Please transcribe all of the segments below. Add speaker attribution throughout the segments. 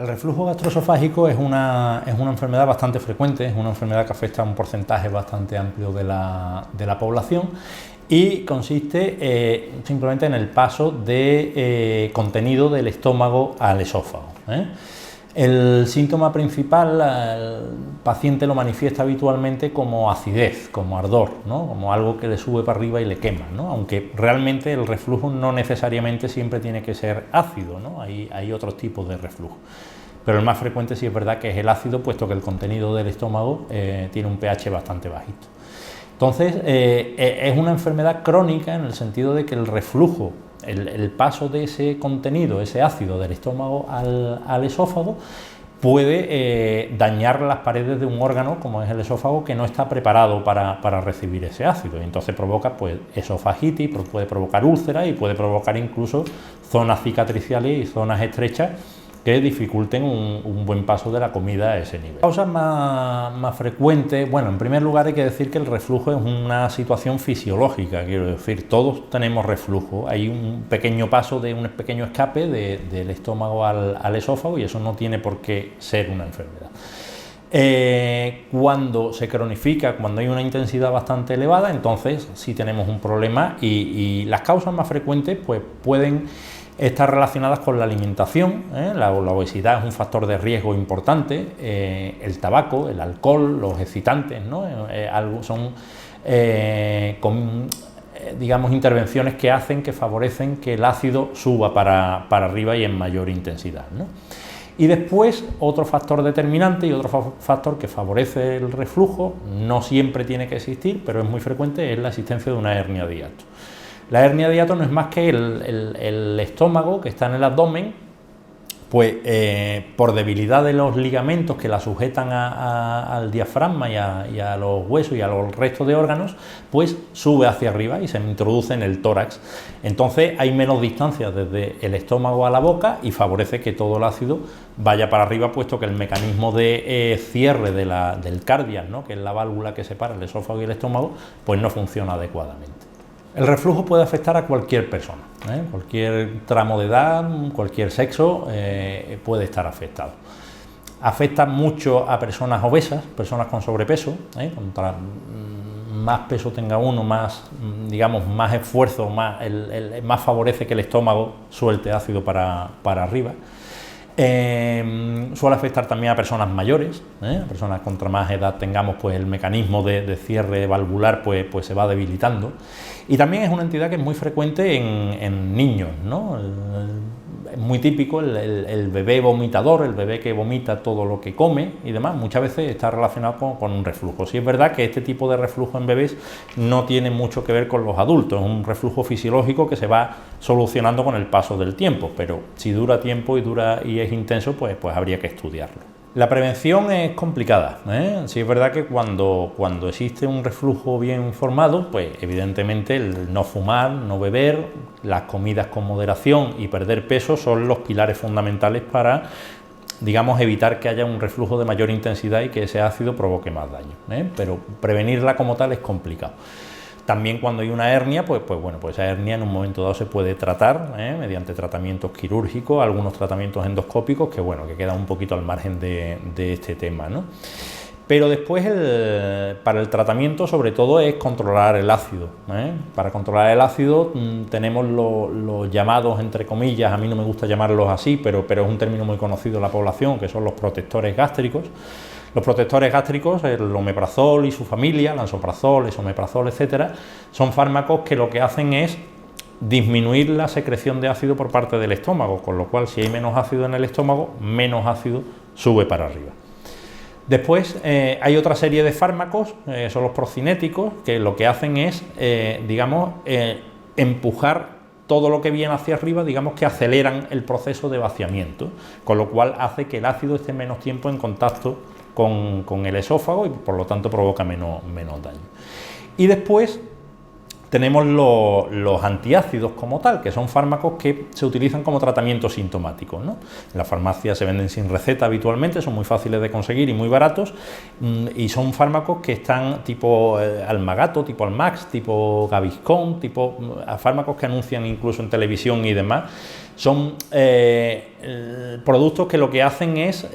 Speaker 1: El reflujo gastroesofágico es una enfermedad bastante frecuente, es una enfermedad que afecta a un porcentaje bastante amplio de la población y consiste simplemente en el paso de contenido del estómago al esófago. El síntoma principal, el paciente lo manifiesta habitualmente como acidez, como ardor, ¿no? Como algo que le sube para arriba y le quema, ¿no? Aunque realmente el reflujo no necesariamente siempre tiene que ser ácido, ¿no? Hay otros tipos de reflujo, pero el más frecuente sí es verdad que es el ácido, puesto que el contenido del estómago tiene un pH bastante bajito. Entonces, es una enfermedad crónica en el sentido de que el reflujo, el paso de ese contenido, ese ácido del estómago al esófago, puede dañar las paredes de un órgano como es el esófago, que no está preparado para recibir ese ácido, y entonces provoca pues esofagitis, puede provocar úlceras y puede provocar incluso zonas cicatriciales y zonas estrechas que dificulten un buen paso de la comida a ese nivel. Causas más frecuentes, bueno, en primer lugar hay que decir que el reflujo es una situación fisiológica, quiero decir, todos tenemos reflujo, hay un pequeño paso de un pequeño escape del estómago al esófago, y eso no tiene por qué ser una enfermedad. Cuando se cronifica, cuando hay una intensidad bastante elevada, entonces sí tenemos un problema, y las causas más frecuentes pues pueden estar relacionadas con la alimentación. La obesidad es un factor de riesgo importante, el tabaco, el alcohol, los excitantes, ¿no? Son digamos, intervenciones que hacen, que favorecen que el ácido suba para arriba y en mayor intensidad, ¿no? Y después, otro factor determinante y otro factor que favorece el reflujo, no siempre tiene que existir, pero es muy frecuente, es la existencia de una hernia de hiato. La hernia de hiato no es más que el estómago que está en el abdomen, pues por debilidad de los ligamentos que la sujetan al diafragma y a los huesos y a los restos de órganos, pues sube hacia arriba y se introduce en el tórax. Entonces hay menos distancia desde el estómago a la boca y favorece que todo el ácido vaya para arriba, puesto que el mecanismo de cierre del cardiac, ¿no?, que es la válvula que separa el esófago y el estómago, pues no funciona adecuadamente. El reflujo puede afectar a cualquier persona, cualquier tramo de edad, cualquier sexo puede estar afectado. Afecta mucho a personas obesas, personas con sobrepeso, contra más peso tenga uno, más, digamos, más esfuerzo, más favorece que el estómago suelte ácido para arriba. Suele afectar también a personas mayores, a personas contra más edad tengamos, pues el mecanismo de cierre valvular pues se va debilitando, y también es una entidad que es muy frecuente en niños, ¿no? Es muy típico el bebé vomitador, el bebé que vomita todo lo que come y demás, muchas veces está relacionado con un reflujo. Sí es verdad que este tipo de reflujo en bebés no tiene mucho que ver con los adultos, es un reflujo fisiológico que se va solucionando con el paso del tiempo, pero si dura tiempo y es intenso, pues habría que estudiarlo. La prevención es complicada, Sí es verdad que cuando existe un reflujo bien formado, pues evidentemente el no fumar, no beber, las comidas con moderación y perder peso son los pilares fundamentales para, digamos, evitar que haya un reflujo de mayor intensidad y que ese ácido provoque más daño, pero prevenirla como tal es complicado. También cuando hay una hernia, pues esa hernia en un momento dado se puede tratar mediante tratamientos quirúrgicos, algunos tratamientos endoscópicos que quedan un poquito al margen de este tema, ¿no? Pero después para el tratamiento sobre todo es controlar el ácido, Para controlar el ácido tenemos los llamados, entre comillas, a mí no me gusta llamarlos así, pero es un término muy conocido en la población, que son los protectores gástricos. Los protectores gástricos, el omeprazol y su familia, lansoprazol, esomeprazol, etcétera, son fármacos que lo que hacen es disminuir la secreción de ácido por parte del estómago, con lo cual si hay menos ácido en el estómago, menos ácido sube para arriba. Después hay otra serie de fármacos, son los procinéticos, que lo que hacen es, empujar todo lo que viene hacia arriba, digamos que aceleran el proceso de vaciamiento, con lo cual hace que el ácido esté menos tiempo en contacto con el esófago y por lo tanto provoca menos daño. Y después, tenemos los antiácidos como tal, que son fármacos que se utilizan como tratamiento sintomático, ¿no? En la farmacia se venden sin receta habitualmente, son muy fáciles de conseguir y muy baratos, y son fármacos que están tipo Almagato, tipo Almax, tipo Gaviscon, tipo fármacos que anuncian incluso en televisión y demás. Son productos que lo que hacen es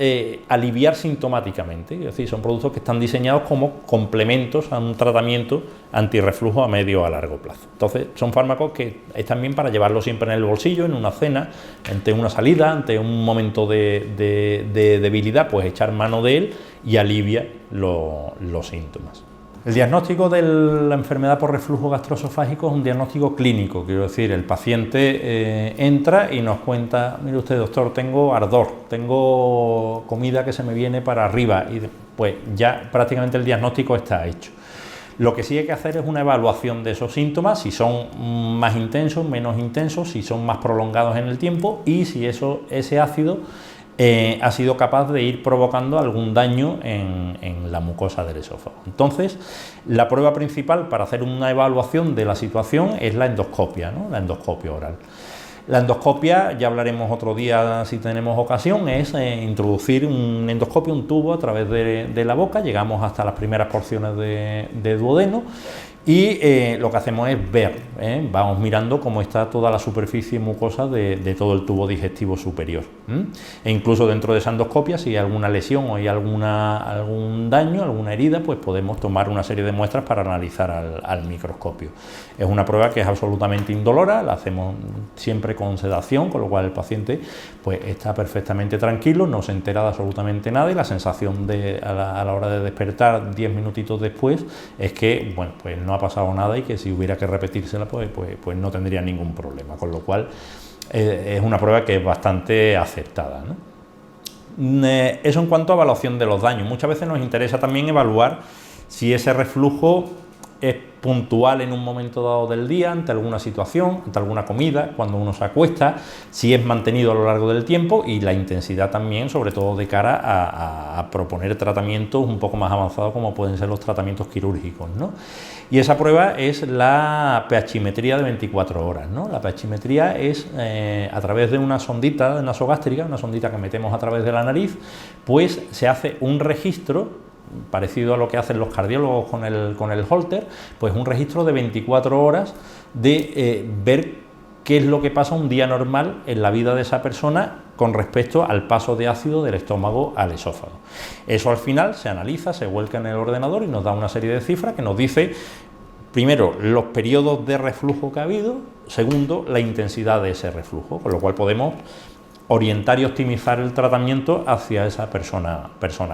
Speaker 1: aliviar sintomáticamente, es decir, son productos que están diseñados como complementos a un tratamiento antirreflujo a medio o a largo plazo. Entonces, son fármacos que están bien para llevarlo siempre en el bolsillo, en una cena, ante una salida, ante un momento de debilidad, pues echar mano de él y alivia los síntomas. El diagnóstico de la enfermedad por reflujo gastroesofágico es un diagnóstico clínico, quiero decir, el paciente entra y nos cuenta: mire usted, doctor, tengo ardor, tengo comida que se me viene para arriba, y pues ya prácticamente el diagnóstico está hecho. Lo que sí hay que hacer es una evaluación de esos síntomas, si son más intensos, menos intensos, si son más prolongados en el tiempo y si ese ácido ha sido capaz de ir provocando algún daño en la mucosa del esófago. Entonces, la prueba principal para hacer una evaluación de la situación es la endoscopia, ¿no? La endoscopia oral. La endoscopia, ya hablaremos otro día si tenemos ocasión, es introducir un endoscopio, un tubo a través de la boca, llegamos hasta las primeras porciones de duodeno y lo que hacemos es ver, vamos mirando cómo está toda la superficie mucosa de todo el tubo digestivo superior. E incluso dentro de esa endoscopia, si hay alguna lesión o hay algún daño, alguna herida, pues podemos tomar una serie de muestras para analizar al microscopio. Es una prueba que es absolutamente indolora, la hacemos siempre con sedación, con lo cual el paciente pues está perfectamente tranquilo, no se entera de absolutamente nada y la sensación a la hora de despertar 10 minutitos después es que, bueno, pues no ha pasado nada y que si hubiera que repetírsela pues no tendría ningún problema, con lo cual es una prueba que es bastante aceptada, ¿no? Eso en cuanto a evaluación de los daños. Muchas veces nos interesa también evaluar si ese reflujo es puntual en un momento dado del día, ante alguna situación, ante alguna comida, cuando uno se acuesta, si es mantenido a lo largo del tiempo y la intensidad también, sobre todo de cara a proponer tratamientos un poco más avanzados como pueden ser los tratamientos quirúrgicos, ¿no? Y esa prueba es la pHimetría de 24 horas, ¿no? La pHimetría es a través de una sondita nasogástrica, una sondita que metemos a través de la nariz, pues se hace un registro parecido a lo que hacen los cardiólogos con el Holter, pues un registro de 24 horas de ver qué es lo que pasa un día normal en la vida de esa persona con respecto al paso de ácido del estómago al esófago. Eso al final se analiza, se vuelca en el ordenador y nos da una serie de cifras que nos dice, primero, los periodos de reflujo que ha habido, segundo, la intensidad de ese reflujo, con lo cual podemos orientar y optimizar el tratamiento hacia esa persona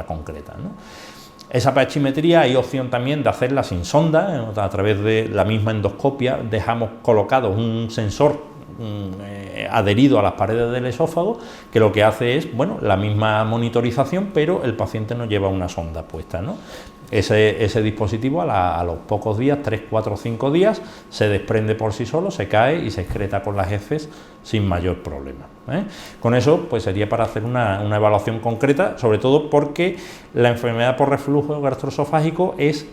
Speaker 1: concreta, ¿no? Esa pHimetría hay opción también de hacerla sin sonda, a través de la misma endoscopia dejamos colocado un sensor adherido a las paredes del esófago que lo que hace es, bueno, la misma monitorización, pero el paciente no lleva una sonda puesta, ¿no? Ese dispositivo a los pocos días, 3, 4, 5 días, se desprende por sí solo, se cae y se excreta con las heces sin mayor problema, ¿eh? Con eso pues sería para hacer una evaluación concreta, sobre todo porque la enfermedad por reflujo gastroesofágico es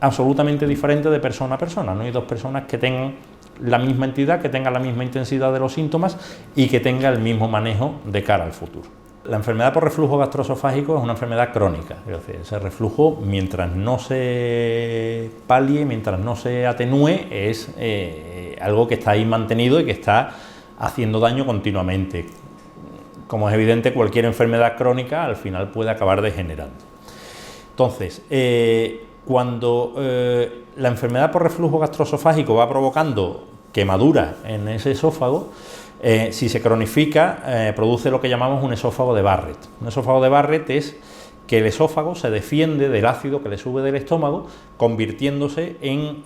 Speaker 1: absolutamente diferente de persona a persona. No hay dos personas que tengan la misma entidad, que tengan la misma intensidad de los síntomas y que tengan el mismo manejo de cara al futuro. La enfermedad por reflujo gastroesofágico es una enfermedad crónica, es decir, ese reflujo, mientras no se palie, mientras no se atenúe, es algo que está ahí mantenido y que está haciendo daño continuamente. Como es evidente, cualquier enfermedad crónica al final puede acabar degenerando. Entonces, cuando la enfermedad por reflujo gastroesofágico va provocando quemaduras en ese esófago, si se cronifica, produce lo que llamamos un esófago de Barrett. Un esófago de Barrett es que el esófago se defiende del ácido que le sube del estómago, convirtiéndose en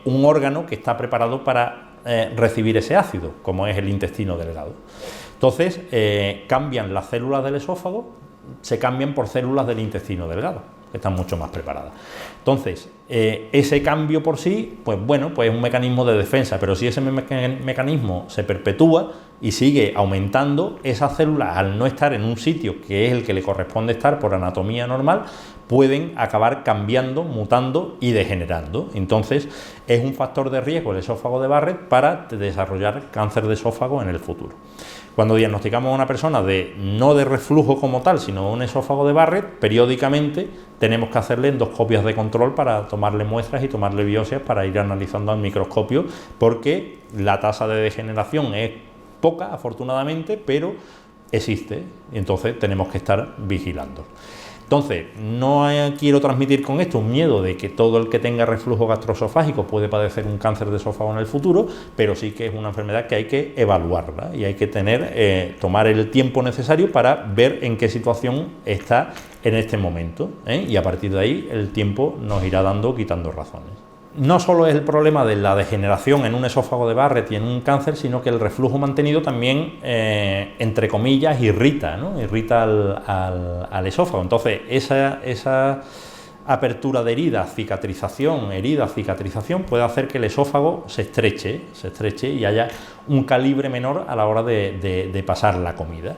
Speaker 1: un órgano que está preparado para recibir ese ácido, como es el intestino delgado. Entonces, cambian las células del esófago, se cambian por células del intestino delgado, que están mucho más preparadas. Entonces, Ese cambio por sí, pues bueno, pues es un mecanismo de defensa, pero si ese mecanismo se perpetúa y sigue aumentando, esas células, al no estar en un sitio que es el que le corresponde estar por anatomía normal, pueden acabar cambiando, mutando y degenerando. Entonces, es un factor de riesgo el esófago de Barrett para desarrollar cáncer de esófago en el futuro. Cuando diagnosticamos a una persona no de reflujo como tal, sino un esófago de Barrett, periódicamente tenemos que hacerle endoscopias de control para tomarle muestras y tomarle biopsias para ir analizando al microscopio, porque la tasa de degeneración es poca, afortunadamente, pero existe, y entonces tenemos que estar vigilando. Entonces, no quiero transmitir con esto un miedo de que todo el que tenga reflujo gastroesofágico puede padecer un cáncer de esófago en el futuro, pero sí que es una enfermedad que hay que evaluarla y hay que tomar el tiempo necesario para ver en qué situación está en este momento, y a partir de ahí el tiempo nos irá quitando razones. No solo es el problema de la degeneración en un esófago de Barrett y en un cáncer, sino que el reflujo mantenido también, entre comillas, irrita, ¿no? Irrita al esófago. Entonces, esa apertura de heridas, cicatrización, puede hacer que el esófago se estreche y haya un calibre menor a la hora de pasar la comida.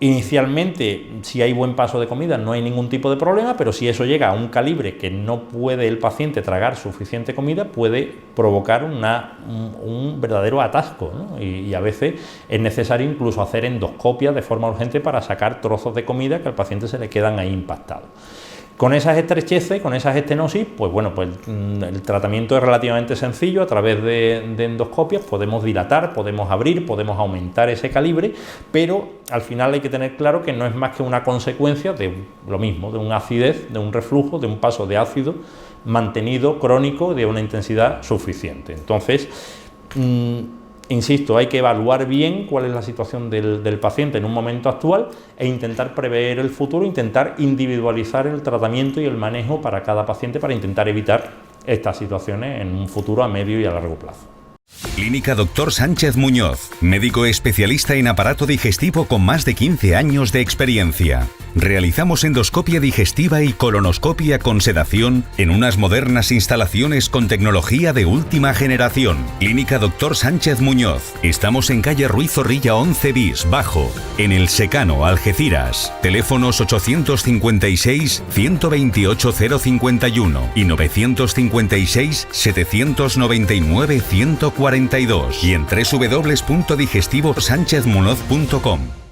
Speaker 1: Inicialmente, si hay buen paso de comida, no hay ningún tipo de problema, pero si eso llega a un calibre que no puede el paciente tragar suficiente comida, puede provocar un verdadero atasco, ¿no? Y a veces es necesario incluso hacer endoscopias de forma urgente para sacar trozos de comida que al paciente se le quedan ahí impactados. Con esas estrecheces, con esas estenosis, pues bueno, pues el tratamiento es relativamente sencillo. A través de endoscopias podemos dilatar, podemos abrir, podemos aumentar ese calibre, pero al final hay que tener claro que no es más que una consecuencia de lo mismo, de una acidez, de un reflujo, de un paso de ácido mantenido crónico de una intensidad suficiente. Entonces, insisto, hay que evaluar bien cuál es la situación del paciente en un momento actual e intentar prever el futuro, intentar individualizar el tratamiento y el manejo para cada paciente para intentar evitar estas situaciones en un futuro a medio y a largo plazo.
Speaker 2: Clínica Dr. Sánchez Muñoz, médico especialista en aparato digestivo con más de 15 años de experiencia. Realizamos endoscopia digestiva y colonoscopia con sedación en unas modernas instalaciones con tecnología de última generación. Clínica Dr. Sánchez Muñoz. Estamos en calle Ruiz Zorrilla 11 bis, Bajo, en El Secano, Algeciras. Teléfonos 856 128 051 y 956 799 142 y en www.digestivosanchezmunoz.com.